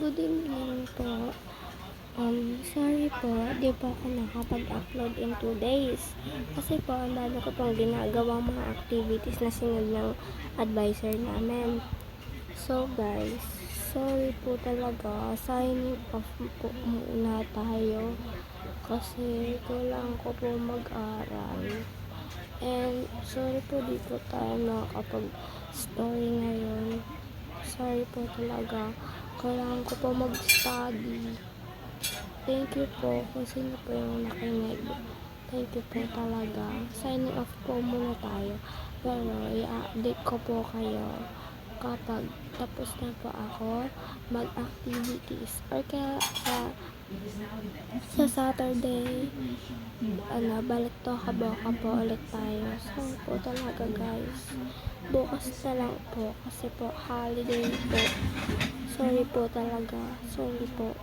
Good evening po. Sorry po, di po ako nakapag-upload in 2 days. Kasi po, ang dami ko pong ginagawang mga activities na sinunod ng advisor namin. So guys, sorry po talaga. Signing off po muna tayo. Kasi kailangan ko po mag-aral. And sorry po, di po tayo nakakapag-story ngayon. Sorry po talaga. Kailangan ko po mag-study. Thank you po kung sino po yung nakinig. Thank you po talaga. Signing off po muna tayo. Pero i-update ko po kayo kapag tapos na po ako mag-activities. Or kaya sa Saturday, balik to kaboka po ulit tayo. Sorry po talaga guys. Bukas na lang po kasi po holiday po. Sorry po talaga. Sorry po.